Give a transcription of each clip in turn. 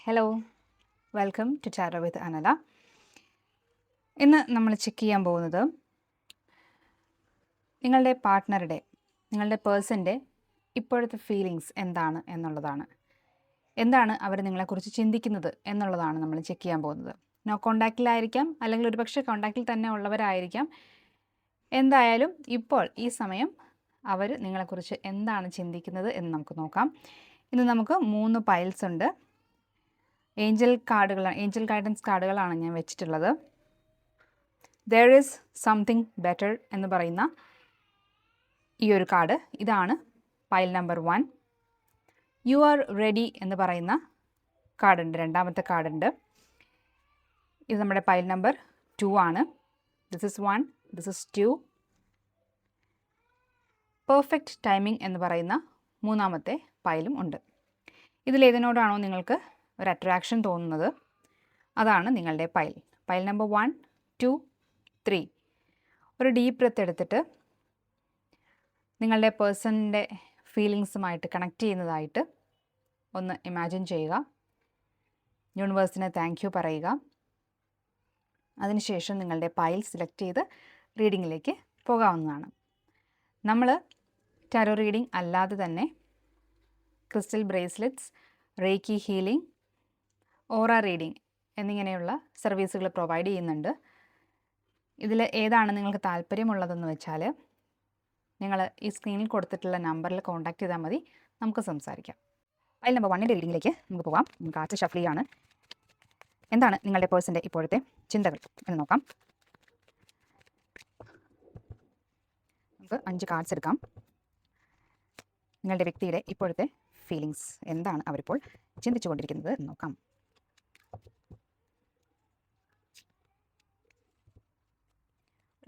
Hello, welcome to tarot വിത്ത് അനല. ഇന്ന് നമ്മൾ check ചെയ്യാൻ പോകുന്നത് നിങ്ങളുടെ പാർട്ട്ണറുടെ, നിങ്ങളുടെ പേഴ്സൻ്റെ ഇപ്പോഴത്തെ ഫീലിങ്സ് എന്താണ് എന്നുള്ളതാണ്. എന്താണ് അവർ നിങ്ങളെക്കുറിച്ച് ചിന്തിക്കുന്നത് എന്നുള്ളതാണ് നമ്മൾ ചെക്ക് ചെയ്യാൻ പോകുന്നത്. നോ കോണ്ടാക്റ്റിലായിരിക്കാം, അല്ലെങ്കിൽ ഒരുപക്ഷെ കോണ്ടാക്റ്റിൽ തന്നെ ഉള്ളവരായിരിക്കാം. എന്തായാലും ഇപ്പോൾ ഈ സമയം അവർ നിങ്ങളെക്കുറിച്ച് എന്താണ് ചിന്തിക്കുന്നത് എന്ന് നമുക്ക് നോക്കാം. ഇന്ന് നമുക്ക് 3 പൈൽസ് ഉണ്ട്. ഏഞ്ചൽ ഗൈഡൻസ് കാർഡുകളാണ് ഞാൻ വെച്ചിട്ടുള്ളത്. ദർ ഈസ് സംതിങ് ബെറ്റർ എന്ന് പറയുന്ന ഈ ഒരു കാർഡ്, ഇതാണ് pile number 1. You are ready എന്ന് പറയുന്ന കാർഡുണ്ട്, രണ്ടാമത്തെ കാർഡുണ്ട്. ഇത് നമ്മുടെ പൈൽ നമ്പർ 2 ആണ്. This is 1, this is 2. Perfect timing എന്ന് പറയുന്ന മൂന്നാമത്തെ പൈലും ഉണ്ട്. ഇതിലേതിനോടാണോ നിങ്ങൾക്ക് ഒരു അട്രാക്ഷൻ തോന്നുന്നത്, അതാണ് നിങ്ങളുടെ പൈൽ. Pile number 1, 2, 3. ഒരു ഡീപ്പ് ബ്രെത്ത് എടുത്തിട്ട് നിങ്ങളുടെ പേഴ്സണിൻ്റെ ഫീലിങ്സുമായിട്ട് കണക്ട് ചെയ്യുന്നതായിട്ട് ഒന്ന് ഇമാജിൻ ചെയ്യുക. യൂണിവേഴ്സിന് താങ്ക് യു പറയുക. അതിനുശേഷം നിങ്ങളുടെ പൈൽ സെലക്ട് ചെയ്ത് റീഡിങ്ങിലേക്ക് പോകാവുന്നതാണ്. നമ്മൾ ടാരോ റീഡിംഗ് അല്ലാതെ തന്നെ ക്രിസ്റ്റൽ ബ്രേസ്ലെറ്റ്സ്, റേക്കി ഹീലിംഗ്, ഓറ റീഡിംഗ് എന്നിങ്ങനെയുള്ള സർവീസുകൾ പ്രൊവൈഡ് ചെയ്യുന്നുണ്ട്. ഇതിൽ ഏതാണ് നിങ്ങൾക്ക് താല്പര്യമുള്ളതെന്ന് വെച്ചാൽ നിങ്ങൾ ഈ സ്ക്രീനിൽ കൊടുത്തിട്ടുള്ള നമ്പറിൽ കോൺടാക്റ്റ് ചെയ്താൽ മതി, നമുക്ക് സംസാരിക്കാം. പൈൽ നമ്പർ 1ൻ്റെ റീഡിങ്ങിലേക്ക് നമുക്ക് പോകാം. കാർഡ് ഷഫിൾ ചെയ്യാണ്. എന്താണ് നിങ്ങളുടെ പേഴ്സൻ്റെ ഇപ്പോഴത്തെ ചിന്തകൾ എന്ന് നോക്കാം. നമുക്ക് 5 കാർഡ്സ് എടുക്കാം. നിങ്ങളുടെ വ്യക്തിയുടെ ഇപ്പോഴത്തെ ഫീലിങ്സ് എന്താണ്, അവരിപ്പോൾ ചിന്തിച്ചു കൊണ്ടിരിക്കുന്നത് എന്ന് നോക്കാം.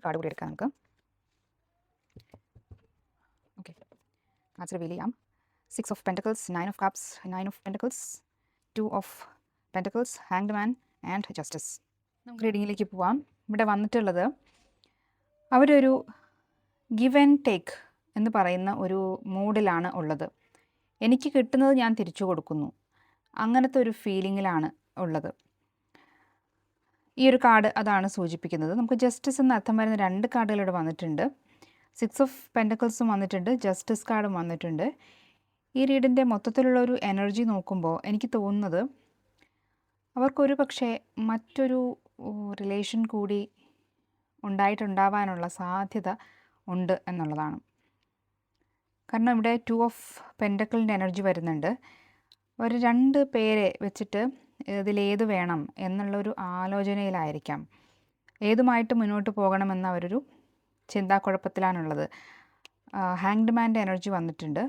കാർഡ് കൂടി എടുക്കാം നമുക്ക്. ഓക്കെ, കാർഡ്സ് റിവീൽ ചെയ്യാം. 6 of pentacles, 9 of cups, 9 of pentacles, 2 of pentacles, hanged man and justice. നമുക്ക് റീഡിങ്ങിലേക്ക് പോവാം. ഇവിടെ വന്നിട്ടുള്ളത് അവരൊരു ഗിവ് ആൻഡ് ടേക്ക് എന്ന് പറയുന്ന ഒരു മൂഡിലാണ് ഉള്ളത്. എനിക്ക് കിട്ടുന്നത് ഞാൻ തിരിച്ചു കൊടുക്കുന്നു, അങ്ങനത്തെ ഒരു ഫീലിങ്ങിലാണ് ഉള്ളത്. ഈ ഒരു കാർഡ് അതാണ് സൂചിപ്പിക്കുന്നത്. നമുക്ക് ജസ്റ്റിസ് എന്ന അർത്ഥം വരുന്ന 2 കാർഡുകൾ ഇവിടെ വന്നിട്ടുണ്ട്. 6 ഓഫ് പെൻറ്റക്കിൾസും വന്നിട്ടുണ്ട്, ജസ്റ്റിസ് കാർഡും വന്നിട്ടുണ്ട്. ഈ റീഡിൻ്റെ മൊത്തത്തിലുള്ള ഒരു എനർജി നോക്കുമ്പോൾ എനിക്ക് തോന്നുന്നത് അവർക്കൊരു പക്ഷേ മറ്റൊരു റിലേഷൻ കൂടി ഉണ്ടാവാനുള്ള സാധ്യത ഉണ്ട് എന്നുള്ളതാണ്. കാരണം ഇവിടെ 2 ഓഫ് പെൻറ്റക്കിളിൻ്റെ എനർജി വരുന്നുണ്ട്. ഒരു 2 പേരെ വെച്ചിട്ട് ഇതിലേത് വേണം എന്നുള്ളൊരു ആലോചനയിലായിരിക്കാം. ഏതുമായിട്ട് മുന്നോട്ട് പോകണമെന്ന അവരൊരു ചിന്താക്കുഴപ്പത്തിലാണുള്ളത്. ഹാങ്ഡ് മാൻ്റെ എനർജി വന്നിട്ടുണ്ട്.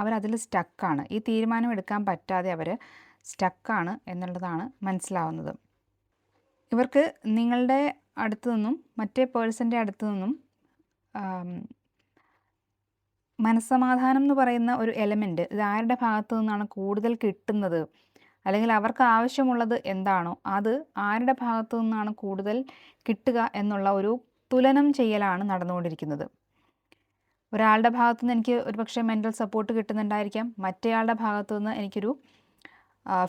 അവരതിൽ സ്റ്റക്കാണ്. ഈ തീരുമാനം എടുക്കാൻ പറ്റാതെ അവർ സ്റ്റക്കാണ് എന്നുള്ളതാണ് മനസ്സിലാവുന്നത്. ഇവർക്ക് നിങ്ങളുടെ അടുത്തു നിന്നും മറ്റേ പേഴ്സൻ്റെ അടുത്തു നിന്നും മനസ്സമാധാനം എന്ന് പറയുന്ന ഒരു എലമെൻറ്റ്, ഇത് ആരുടെ ഭാഗത്തു നിന്നാണ് കൂടുതൽ കിട്ടുന്നത്, അല്ലെങ്കിൽ അവർക്ക് ആവശ്യമുള്ളത് എന്താണോ അത് ആരുടെ ഭാഗത്തു നിന്നാണ് കൂടുതൽ കിട്ടുക എന്നുള്ള ഒരു തുലനം ചെയ്യലാണ് നടന്നുകൊണ്ടിരിക്കുന്നത്. ഒരാളുടെ ഭാഗത്തു നിന്ന് എനിക്ക് ഒരുപക്ഷെ മെൻ്റൽ സപ്പോർട്ട് കിട്ടുന്നുണ്ടായിരിക്കാം, മറ്റേയാളുടെ ഭാഗത്തു നിന്ന് എനിക്കൊരു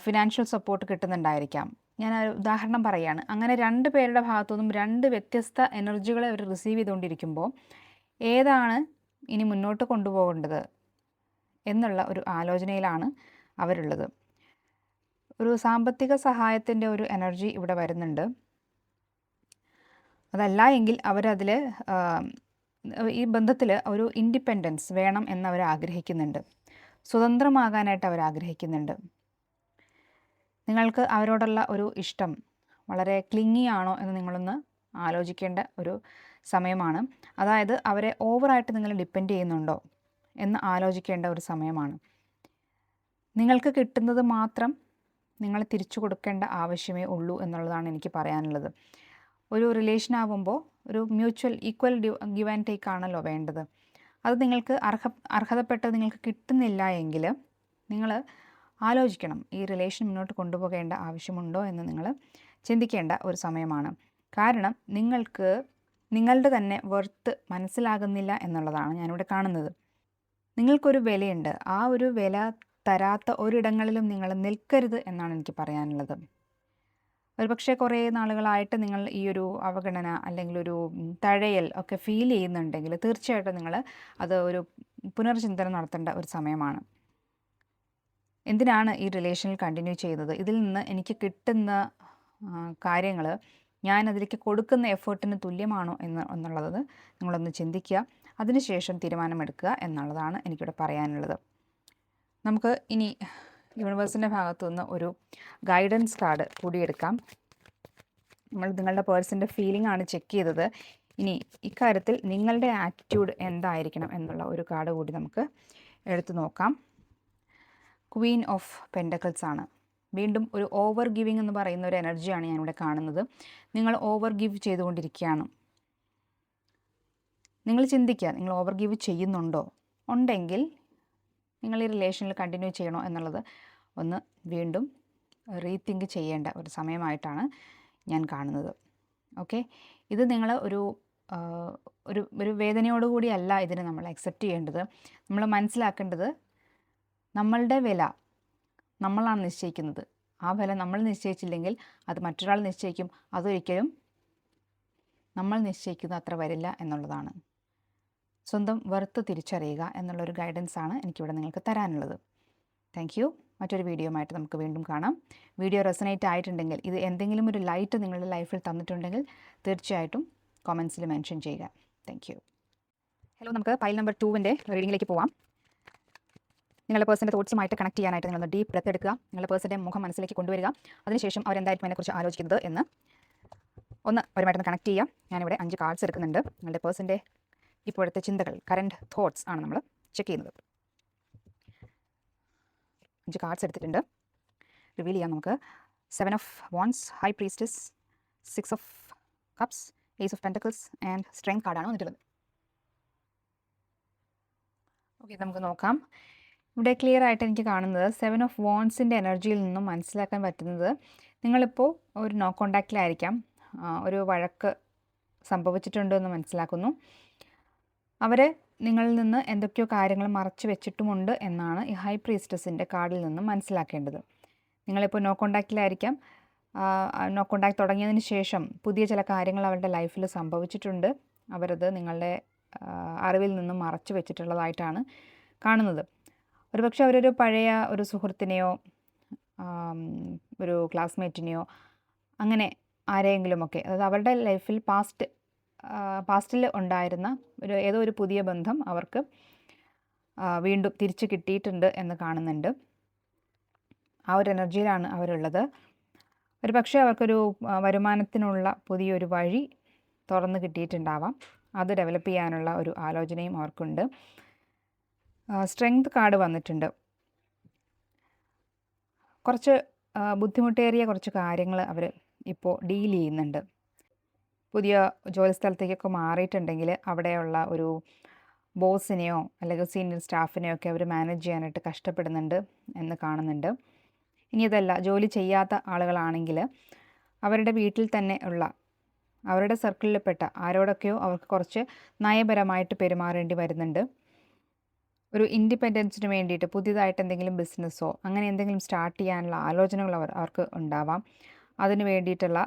ഫിനാൻഷ്യൽ സപ്പോർട്ട് കിട്ടുന്നുണ്ടായിരിക്കാം. ഞാൻ ഒരു ഉദാഹരണം പറയുകയാണ്. അങ്ങനെ 2 പേരുടെ ഭാഗത്തു നിന്നും 2 വ്യത്യസ്ത എനർജികളെ അവർ റിസീവ് ചെയ്തുകൊണ്ടിരിക്കുമ്പോൾ ഏതാണ് ഇനി മുന്നോട്ട് കൊണ്ടുപോകേണ്ടത് എന്നുള്ള ഒരു ആലോചനയിലാണ് അവരുള്ളത്. ഒരു സാമ്പത്തിക സഹായത്തിൻ്റെ ഒരു എനർജി ഇവിടെ വരുന്നുണ്ട്. അതല്ല എങ്കിൽ അവരതിൽ ഈ ബന്ധത്തിൽ ഒരു ഇൻഡിപെൻഡൻസ് വേണം എന്നവർ ആഗ്രഹിക്കുന്നുണ്ട്. സ്വതന്ത്രമാകാനായിട്ട് അവർ ആഗ്രഹിക്കുന്നുണ്ട്. നിങ്ങൾക്ക് അവരോടുള്ള ഒരു ഇഷ്ടം വളരെ ക്ലിങ്ങി ആണോ എന്ന് നിങ്ങളൊന്ന് ആലോചിക്കേണ്ട ഒരു സമയമാണ്. അതായത് അവരെ ഓവറായിട്ട് നിങ്ങൾ ഡിപ്പെൻഡ് ചെയ്യുന്നുണ്ടോ എന്ന് ആലോചിക്കേണ്ട ഒരു സമയമാണ്. നിങ്ങൾക്ക് കിട്ടുന്നത് മാത്രം നിങ്ങൾ തിരിച്ചു കൊടുക്കേണ്ട ആവശ്യമേ ഉള്ളൂ എന്നുള്ളതാണ് എനിക്ക് പറയാനുള്ളത്. ഒരു റിലേഷൻ ആകുമ്പോൾ ഒരു mutual equal give and take ആണല്ലോ വേണ്ടത്. അത് നിങ്ങൾക്ക് അർഹതപ്പെട്ടത് നിങ്ങൾക്ക് കിട്ടുന്നില്ല എങ്കിൽ നിങ്ങൾ ആലോചിക്കണം, ഈ റിലേഷൻ മുന്നോട്ട് കൊണ്ടുപോകേണ്ട ആവശ്യമുണ്ടോ എന്ന് നിങ്ങൾ ചിന്തിക്കേണ്ട ഒരു സമയമാണ്. കാരണം നിങ്ങൾക്ക് നിങ്ങളുടെ തന്നെ വർത്ത് മനസ്സിലാകുന്നില്ല എന്നുള്ളതാണ് ഞാനിവിടെ കാണുന്നത്. നിങ്ങൾക്കൊരു വിലയുണ്ട്. ആ ഒരു വില തരാത്ത ഒരിടങ്ങളിലും നിങ്ങൾ നിൽക്കരുത് എന്നാണ് എനിക്ക് പറയാനുള്ളത്. ഒരുപക്ഷെ കുറേ നാളുകളായിട്ട് നിങ്ങൾ ഈ ഒരു അവഗണന അല്ലെങ്കിൽ ഒരു തഴയൽ ഒക്കെ ഫീൽ ചെയ്യുന്നുണ്ടെങ്കിൽ തീർച്ചയായിട്ടും നിങ്ങൾ അത് ഒരു പുനർചിന്തനം നടത്തേണ്ട ഒരു സമയമാണ്. എന്തിനാണ് ഈ റിലേഷനിൽ കണ്ടിന്യൂ ചെയ്യുന്നത്? ഇതിൽ നിന്ന് എനിക്ക് കിട്ടുന്ന കാര്യങ്ങൾ ഞാൻ അതിലേക്ക് കൊടുക്കുന്ന എഫേർട്ടിന് തുല്യമാണോ എന്നുള്ളത് നിങ്ങളൊന്ന് ചിന്തിക്കുക. അതിനുശേഷം തീരുമാനമെടുക്കുക എന്നുള്ളതാണ് എനിക്കിവിടെ പറയാനുള്ളത്. നമുക്ക് ഇനി യൂണിവേഴ്സിൻ്റെ ഭാഗത്തു നിന്ന് ഒരു ഗൈഡൻസ് കാർഡ് കൂടി എടുക്കാം. നിങ്ങളുടെ പേഴ്സൻ്റെ ഫീലിംഗ് ആണ് ചെക്ക് ചെയ്തത്. ഇനി ഇക്കാര്യത്തിൽ നിങ്ങളുടെ ആറ്റിറ്റ്യൂഡ് എന്തായിരിക്കണം എന്നുള്ള ഒരു കാർഡ് കൂടി നമുക്ക് എടുത്തു നോക്കാം. ക്വീൻ ഓഫ് പെൻഡക്കിൾസ് ആണ്. വീണ്ടും ഒരു ഓവർ ഗിവിങ് എന്ന് പറയുന്ന ഒരു എനർജിയാണ് ഞാനിവിടെ കാണുന്നത്. നിങ്ങൾ ഓവർ ഗിവ് ചെയ്തുകൊണ്ടിരിക്കുകയാണ്. നിങ്ങൾ ചിന്തിക്കുക, നിങ്ങൾ ഓവർ ഗിവ് ചെയ്യുന്നുണ്ടോ? ഉണ്ടെങ്കിൽ നിങ്ങൾ ഈ റിലേഷനിൽ കണ്ടിന്യൂ ചെയ്യണോ എന്നുള്ളത് ഒന്ന് വീണ്ടും റീതിങ്ക് ചെയ്യേണ്ട ഒരു സമയമായിട്ടാണ് ഞാൻ കാണുന്നത്. ഓക്കെ, ഇത് നിങ്ങൾ ഒരു ഒരു വേദനയോടുകൂടിയല്ല ഇതിനെ നമ്മൾ അക്സെപ്റ്റ് ചെയ്യേണ്ടത്. നമ്മൾ മനസ്സിലാക്കേണ്ടത് നമ്മളുടെ വില നമ്മളാണ് നിശ്ചയിക്കുന്നത്. ആ വില നമ്മൾ നിശ്ചയിച്ചില്ലെങ്കിൽ അത് മറ്റൊരാൾ നിശ്ചയിക്കും. അതൊരിക്കലും നമ്മൾ നിശ്ചയിക്കുന്നത് അത്ര വരില്ല എന്നുള്ളതാണ്. സ്വന്തം വെറുത്ത് തിരിച്ചറിയുക എന്നുള്ളൊരു ഗൈഡൻസാണ് എനിക്കിവിടെ നിങ്ങൾക്ക് തരാനുള്ളത്. Thank you. മറ്റൊരു വീഡിയോയുമായിട്ട് നമുക്ക് വീണ്ടും കാണാം. വീഡിയോ റെസനേറ്റ് ആയിട്ടുണ്ടെങ്കിൽ, ഇത് എന്തെങ്കിലും ഒരു ലൈറ്റ് നിങ്ങളുടെ ലൈഫിൽ തന്നിട്ടുണ്ടെങ്കിൽ തീർച്ചയായിട്ടും കമൻസിൽ മെൻഷൻ ചെയ്യുക. Thank you. ഹലോ, നമുക്ക് പൈൽ നമ്പർ 2-ൻ്റെ റീഡിങ്ങിലേക്ക് പോവാം. നിങ്ങളുടെ പേഴ്സൻ്റെ തോട്ട്സുമായിട്ട് കണക്ട് ചെയ്യാനായിട്ട് നിങ്ങളൊന്ന് ഡീപ്പ് ബ്രെത്ത് എടുക്കുക. നിങ്ങളുടെ പേഴ്സൻ്റെ മുഖം മനസ്സിലേക്ക് കൊണ്ടുവരിക. അതിനുശേഷം അവരെന്തായിരിക്കും അതിനെക്കുറിച്ച് ആലോചിക്കുന്നത് എന്ന് ഒന്ന് അവരുമായിട്ടൊന്ന് കണക്ട് ചെയ്യുക. ഞാനിവിടെ 5 കാർഡ്സ് എടുക്കുന്നുണ്ട്. നിങ്ങളുടെ പേഴ്സൻ്റെ ഇപ്പോഴത്തെ ചിന്തകൾ, കറൻറ്റ് തോട്ട്സ് ആണ് നമ്മൾ ചെക്ക് ചെയ്യുന്നത്. 5 കാർഡ്സ് എടുത്തിട്ടുണ്ട്. റിവീൽ ചെയ്യാം നമുക്ക്. 7 of wands, high priestess, 6 of cups, ace of pentacles and strength കാർഡാണ് വന്നിട്ടുള്ളത്. ഓക്കെ, നമുക്ക് നോക്കാം. ഇവിടെ ക്ലിയർ ആയിട്ട് എനിക്ക് കാണുന്നത് 7 ഓഫ് വാൻഡ്സിൻ്റെ എനർജിയിൽ നിന്നും മനസ്സിലാക്കാൻ പറ്റുന്നത് നിങ്ങളിപ്പോൾ ഒരു നോ കോണ്ടാക്റ്റിലായിരിക്കാം. ഒരു വഴക്ക് സംഭവിച്ചിട്ടുണ്ടെന്ന് മനസ്സിലാക്കുന്നു. അവർ നിങ്ങളിൽ നിന്ന് എന്തൊക്കെയോ കാര്യങ്ങൾ മറച്ചു വെച്ചിട്ടുമുണ്ട് എന്നാണ് ഈ ഹൈ പ്രീസ്റ്റസിൻ്റെ കാർഡിൽ നിന്നും മനസ്സിലാക്കേണ്ടത്. നിങ്ങളിപ്പോൾ നോ കോണ്ടാക്റ്റിലായിരിക്കാം. നോ കോണ്ടാക്ട് തുടങ്ങിയതിന് ശേഷം പുതിയ ചില കാര്യങ്ങൾ അവരുടെ ലൈഫിൽ സംഭവിച്ചിട്ടുണ്ട്. അവരത് നിങ്ങളുടെ അറിവിൽ നിന്നും മറച്ചു വെച്ചിട്ടുള്ളതായിട്ടാണ് കാണുന്നത്. ഒരുപക്ഷെ അവരൊരു പഴയ ഒരു സുഹൃത്തിനെയോ ഒരു ക്ലാസ്മേറ്റിനെയോ അങ്ങനെ ആരെയെങ്കിലുമൊക്കെ, അതായത് അവരുടെ ലൈഫിൽ പാസ്റ്റിൽ ഉണ്ടായിരുന്ന ഏതോ ഒരു പുതിയ ബന്ധം അവർക്ക് വീണ്ടും തിരിച്ചു കിട്ടിയിട്ടുണ്ട് എന്ന് കാണുന്നുണ്ട്. ആ ഒരു എനർജിയിലാണ് അവരുള്ളത്. ഒരു പക്ഷേ അവർക്കൊരു വരുമാനത്തിനുള്ള പുതിയൊരു വഴി തുറന്ന് കിട്ടിയിട്ടുണ്ടാവാം. അത് ഡെവലപ്പ് ചെയ്യാനുള്ള ഒരു ആലോചനയും അവർക്കുണ്ട്. സ്ട്രെങ്ത് കാർഡ് വന്നിട്ടുണ്ട്. കുറച്ച് ബുദ്ധിമുട്ടേറിയ കുറച്ച് കാര്യങ്ങൾ അവർ ഇപ്പോൾ ഡീൽ ചെയ്യുന്നുണ്ട്. പുതിയ ജോലിസ്ഥലത്തേക്കൊക്കെ മാറിയിട്ടുണ്ടെങ്കിൽ അവിടെയുള്ള ഒരു ബോസിനെയോ അല്ലെങ്കിൽ സീനിയർ സ്റ്റാഫിനെയോ ഒക്കെ അവർ മാനേജ് ചെയ്യാനായിട്ട് കഷ്ടപ്പെടുന്നുണ്ട് എന്ന് കാണുന്നുണ്ട്. ഇനി ഇതല്ല, ജോലി ചെയ്യാത്ത ആളുകളാണെങ്കിൽ അവരുടെ വീട്ടിൽ തന്നെ ഉള്ള അവരുടെ സർക്കിളിൽപ്പെട്ട ആരോടൊക്കെയോ അവർക്ക് കുറച്ച് നയപരമായിട്ട് പെരുമാറേണ്ടി വരുന്നുണ്ട്. ഒരു ഇൻഡിപെൻഡൻസിന് വേണ്ടിയിട്ട് പുതിയതായിട്ട് എന്തെങ്കിലും ബിസിനസ്സോ അങ്ങനെ എന്തെങ്കിലും സ്റ്റാർട്ട് ചെയ്യാനുള്ള ആലോചനകൾ അവർക്ക് ഉണ്ടാവാം. അതിന് വേണ്ടിയിട്ടുള്ള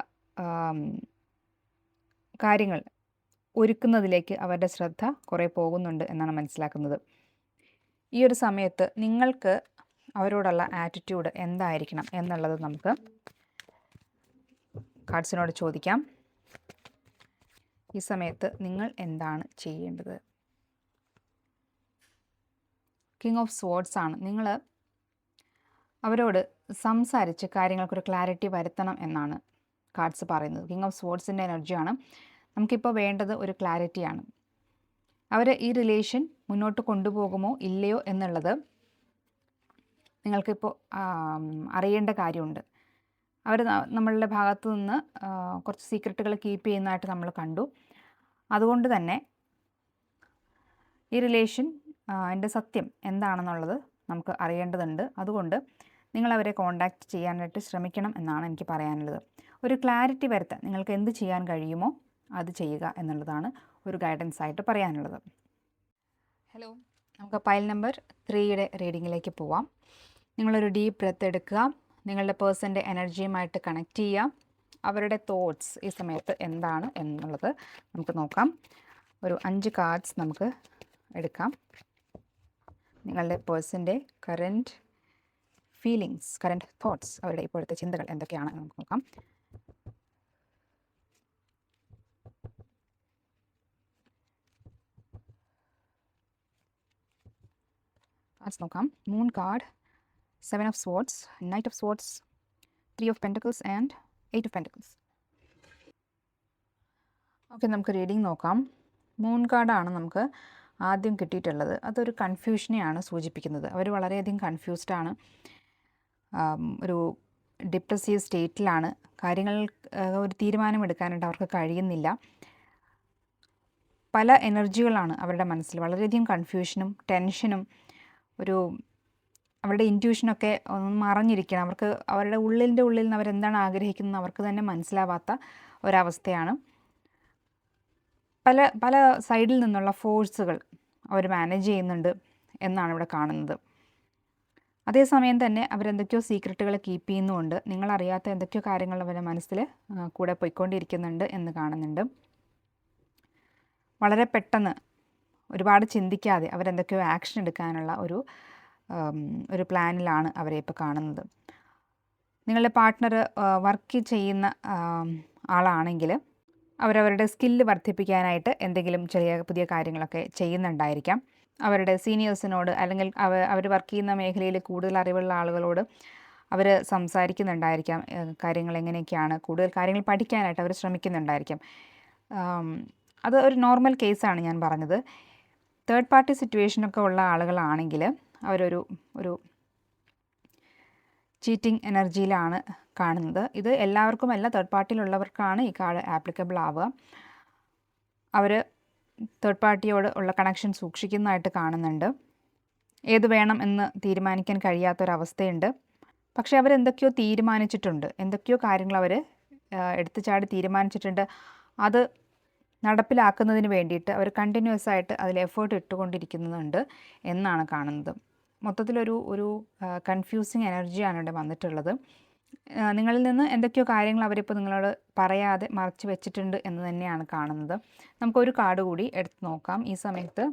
കാര്യങ്ങൾ ഒരുക്കുന്നതിലേക്ക് അവരുടെ ശ്രദ്ധ കുറേ പോകുന്നുണ്ട് എന്നാണ് മനസ്സിലാക്കുന്നത്. ഈ ഒരു സമയത്ത് നിങ്ങൾക്ക് അവരോടുള്ള ആറ്റിറ്റ്യൂഡ് എന്തായിരിക്കണം എന്നുള്ളത് നമുക്ക് കാർഡ്സിനോട് ചോദിക്കാം. ഈ സമയത്ത് നിങ്ങൾ എന്താണ് ചെയ്യേണ്ടത്? കിങ് ഓഫ് സ്വോർഡ്സ് ആണ്. നിങ്ങൾ അവരോട് സംസാരിച്ച് കാര്യങ്ങൾക്കൊരു ക്ലാരിറ്റി വരുത്തണം എന്നാണ് കാർഡ്സ് പറയുന്നത്. കിങ് ഓഫ് സ്വോർഡ്സിൻ്റെ എനർജിയാണ്. നമുക്കിപ്പോൾ വേണ്ടത് ഒരു ക്ലാരിറ്റിയാണ്. അവർ ഈ റിലേഷൻ മുന്നോട്ട് കൊണ്ടുപോകുമോ ഇല്ലയോ എന്നുള്ളത് നിങ്ങൾക്കിപ്പോൾ അറിയേണ്ട കാര്യമുണ്ട്. അവർ നമ്മളുടെ ഭാഗത്തു നിന്ന് കുറച്ച് സീക്രട്ടുകൾ കീപ്പ് ചെയ്യുന്നതായിട്ട് നമ്മൾ കണ്ടു. അതുകൊണ്ട് തന്നെ ഈ റിലേഷൻ അതിൻ്റെ സത്യം എന്താണെന്നുള്ളത് നമുക്ക് അറിയേണ്ടതുണ്ട്. അതുകൊണ്ട് നിങ്ങളവരെ കോണ്ടാക്റ്റ് ചെയ്യാനായിട്ട് ശ്രമിക്കണം എന്നാണ് എനിക്ക് പറയാനുള്ളത്. ഒരു ക്ലാരിറ്റി വരുത്താൻ നിങ്ങൾക്ക് എന്ത് ചെയ്യാൻ കഴിയുമോ അത് ചെയ്യുക എന്നുള്ളതാണ് ഒരു ഗൈഡൻസ് ആയിട്ട് പറയാനുള്ളത്. ഹലോ, നമുക്ക് പൈൽ നമ്പർ 3-യുടെ റീഡിങ്ങിലേക്ക് പോവാം. നിങ്ങളൊരു ഡീപ്പ് ബ്രെത്ത് എടുക്കുക. നിങ്ങളുടെ പേഴ്സൻ്റെ എനർജിയുമായിട്ട് കണക്ട് ചെയ്യുക. അവരുടെ തോട്ട്സ് ഈ സമയത്ത് എന്താണ് എന്നുള്ളത് നമുക്ക് നോക്കാം. ഒരു 5 കാർഡ്സ് നമുക്ക് എടുക്കാം. നിങ്ങളുടെ പേഴ്സൻ്റെ കറൻറ്റ് ഫീലിങ്സ്, കറൻറ്റ് തോട്ട്സ്, അവരുടെ ഇപ്പോഴത്തെ ചിന്തകൾ എന്തൊക്കെയാണ് നമുക്ക് നോക്കാം. കാർഡ്സ് നോക്കാം. Moon card, 7 of swords, knight of swords, 3 of pentacles and 8 of pentacles. Okay, നമുക്ക് റീഡിങ് നോക്കാം. മൂൺ കാർഡാണ് നമുക്ക് ആദ്യം കിട്ടിയിട്ടുള്ളത്. അതൊരു കൺഫ്യൂഷനെയാണ് സൂചിപ്പിക്കുന്നത്. അവർ വളരെയധികം കൺഫ്യൂസ്ഡ് ആണ്, ഒരു ഡിപ്രസീവ് സ്റ്റേറ്റിലാണ്. കാര്യങ്ങൾ ഒരു തീരുമാനമെടുക്കാനായിട്ട് അവർക്ക് കഴിയുന്നില്ല. പല എനർജികളാണ് അവരുടെ മനസ്സിൽ. വളരെയധികം കൺഫ്യൂഷനും ടെൻഷനും, ഒരു അവരുടെ ഇൻറ്റ്യൂഷനൊക്കെ ഒന്ന് മറഞ്ഞിരിക്കണം. അവർക്ക് അവരുടെ ഉള്ളിൽ നിന്ന് അവരെന്താണ് ആഗ്രഹിക്കുന്നത് അവർക്ക് തന്നെ മനസ്സിലാവാത്ത ഒരവസ്ഥയാണ്. പല പല സൈഡിൽ നിന്നുള്ള ഫോഴ്സുകൾ അവർ മാനേജ് ചെയ്യുന്നുണ്ട് എന്നാണ് ഇവിടെ കാണുന്നത്. അതേസമയം തന്നെ അവരെന്തൊക്കെയോ സീക്രട്ടുകൾ കീപ്പ് ചെയ്യുന്നുമുണ്ട്. നിങ്ങളറിയാത്ത എന്തൊക്കെയോ കാര്യങ്ങൾ അവരുടെ മനസ്സിൽ കൂടെ പോയിക്കൊണ്ടിരിക്കുന്നുണ്ട് എന്ന് കാണുന്നുണ്ട്. വളരെ പെട്ടെന്ന് ഒരുപാട് ചിന്തിക്കാതെ അവരെന്തൊക്കെയോ ആക്ഷൻ എടുക്കാനുള്ള ഒരു പ്ലാനിലാണ് അവരെ ഇപ്പോൾ കാണുന്നത്. നിങ്ങളുടെ പാർട്ട്ണർ വർക്ക് ചെയ്യുന്ന ആളാണെങ്കിൽ അവരവരുടെ സ്കില്ല് വർദ്ധിപ്പിക്കാനായിട്ട് എന്തെങ്കിലും ചെറിയ പുതിയ കാര്യങ്ങളൊക്കെ ചെയ്യുന്നുണ്ടായിരിക്കാം. അവരുടെ സീനിയേഴ്സിനോട് അല്ലെങ്കിൽ അവർ വർക്ക് ചെയ്യുന്ന മേഖലയിൽ കൂടുതൽ അറിവുള്ള ആളുകളോട് അവർ സംസാരിക്കുന്നുണ്ടായിരിക്കാം. കാര്യങ്ങൾ എങ്ങനെയൊക്കെയാണ്, കൂടുതൽ കാര്യങ്ങൾ പഠിക്കാനായിട്ട് അവർ ശ്രമിക്കുന്നുണ്ടായിരിക്കാം. അത് ഒരു നോർമൽ കേസാണ് ഞാൻ പറഞ്ഞത്. തേർഡ് പാർട്ടി സിറ്റുവേഷനൊക്കെ ഉള്ള ആളുകളാണെങ്കിൽ ഒരു ചീറ്റിംഗ് എനർജിയിലാണ് കാണുന്നത്. ഇത് എല്ലാവർക്കുമല്ല, തേർഡ് പാർട്ടിയിലുള്ളവർക്കാണ് ഈ കാർഡ് ആപ്ലിക്കബിൾ ആവുക. അവർ തേർഡ് പാർട്ടിയോട് ഉള്ള കണക്ഷൻ സൂക്ഷിക്കുന്നതായിട്ട് കാണുന്നുണ്ട്. ഏത് വേണം എന്ന് തീരുമാനിക്കാൻ കഴിയാത്തൊരവസ്ഥയുണ്ട്. പക്ഷേ അവരെന്തൊക്കെയോ തീരുമാനിച്ചിട്ടുണ്ട്, എന്തൊക്കെയോ കാര്യങ്ങൾ അവർ എടുത്തു ചാടി തീരുമാനിച്ചിട്ടുണ്ട്. അത് നടപ്പിലാക്കുന്നതിന് വേണ്ടിയിട്ട് അവർ കണ്ടിന്യൂസ് ആയിട്ട് അതിൽ എഫേർട്ട് ഇട്ടുകൊണ്ടിരിക്കുന്നുണ്ട് എന്നാണ് കാണുന്നത്. മൊത്തത്തിലൊരു കൺഫ്യൂസിങ് എനർജിയാണ് ഇവിടെ വന്നിട്ടുള്ളത്. നിങ്ങളിൽ നിന്ന് എന്തൊക്കെയോ കാര്യങ്ങൾ അവരിപ്പോൾ നിങ്ങളോട് പറയാതെ മറച്ചു വെച്ചിട്ടുണ്ട് എന്ന് തന്നെയാണ് കാണുന്നത്. നമുക്കൊരു കാർഡ് കൂടി എടുത്ത് നോക്കാം. ഈ സമയത്ത്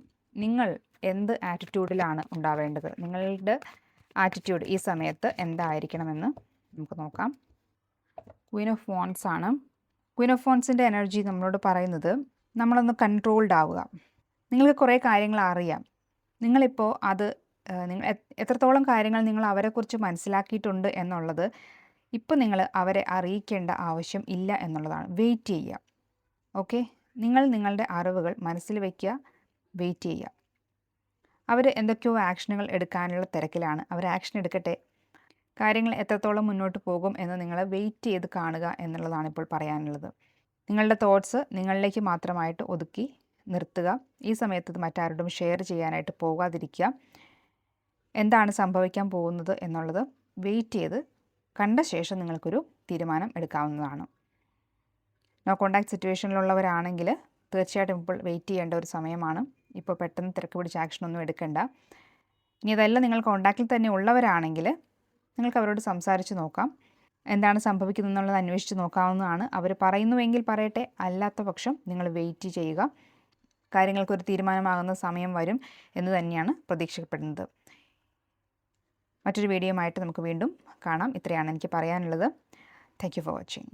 നിങ്ങൾ എന്ത് ആറ്റിറ്റ്യൂഡിലാണ് ഉണ്ടാവേണ്ടത്, നിങ്ങളുടെ ആറ്റിറ്റ്യൂഡ് ഈ സമയത്ത് എന്തായിരിക്കണമെന്ന് നമുക്ക് നോക്കാം. ക്വീൻ ഓഫ് വാൻഡ്സ് ആണ്. ക്വീൻ ഓഫ് വാൻഡ്സിൻ്റെ എനർജി നമ്മളോട് പറയുന്നത് നമ്മളൊന്ന് കൺട്രോൾഡ് ആവുക. നിങ്ങൾക്ക് കുറേ കാര്യങ്ങൾ അറിയാം. നിങ്ങളിപ്പോൾ നിങ്ങൾ എത്രത്തോളം കാര്യങ്ങൾ നിങ്ങൾ അവരെക്കുറിച്ച് മനസ്സിലാക്കിയിട്ടുണ്ട് എന്നുള്ളത് ഇപ്പോൾ നിങ്ങൾ അവരെ അറിയിക്കേണ്ട ആവശ്യം ഇല്ല എന്നുള്ളതാണ്. വെയിറ്റ് ചെയ്യുക. ഓക്കെ, നിങ്ങൾ നിങ്ങളുടെ അറിവുകൾ മനസ്സിൽ വയ്ക്കുക, വെയിറ്റ് ചെയ്യുക. അവർ എന്തൊക്കെയോ ആക്ഷനുകൾ എടുക്കാനുള്ള തിരക്കിലാണ്. അവർ ആക്ഷൻ എടുക്കട്ടെ. കാര്യങ്ങൾ എത്രത്തോളം മുന്നോട്ട് പോകും എന്ന് നിങ്ങൾ വെയിറ്റ് ചെയ്ത് കാണുക എന്നുള്ളതാണ് ഇപ്പോൾ പറയാനുള്ളത്. നിങ്ങളുടെ തോട്ട്സ് നിങ്ങളിലേക്ക് മാത്രമായിട്ട് ഒതുക്കി നിർത്തുക. ഈ സമയത്ത് ഇത് മറ്റാരോടും ഷെയർ ചെയ്യാനായിട്ട് പോകാതിരിക്കുക. എന്താണ് സംഭവിക്കാൻ പോകുന്നത് എന്നുള്ളത് വെയിറ്റ് ചെയ്ത് കണ്ട ശേഷം നിങ്ങൾക്കൊരു തീരുമാനം എടുക്കാവുന്നതാണ്. നോ കോൺടാക്ട് സിറ്റുവേഷനിലുള്ളവരാണെങ്കിൽ തീർച്ചയായിട്ടും ഇപ്പോൾ വെയിറ്റ് ചെയ്യേണ്ട ഒരു സമയമാണ്. ഇപ്പോൾ പെട്ടെന്ന് തിരക്ക് പിടിച്ച ആക്ഷനൊന്നും എടുക്കേണ്ട. ഇനി അതല്ല നിങ്ങൾ കോൺടാക്റ്റിൽ തന്നെ ഉള്ളവരാണെങ്കിൽ നിങ്ങൾക്ക് അവരോട് സംസാരിച്ച് നോക്കാം. എന്താണ് സംഭവിക്കുന്നത് എന്നുള്ളത് അന്വേഷിച്ച് നോക്കാവുന്നതാണ്. അവർ പറയുന്നുവെങ്കിൽ പറയട്ടെ, അല്ലാത്ത പക്ഷം നിങ്ങൾ വെയിറ്റ് ചെയ്യുക. കാര്യങ്ങൾക്കൊരു തീരുമാനമാകുന്ന സമയം വരും എന്ന് തന്നെയാണ് പ്രതീക്ഷിക്കപ്പെടുന്നത്. മറ്റൊരു വീഡിയോയുമായിട്ട് നമുക്ക് വീണ്ടും കാണാം. ഇത്രയാണ് എനിക്ക് പറയാനുള്ളത്. Thank you for watching.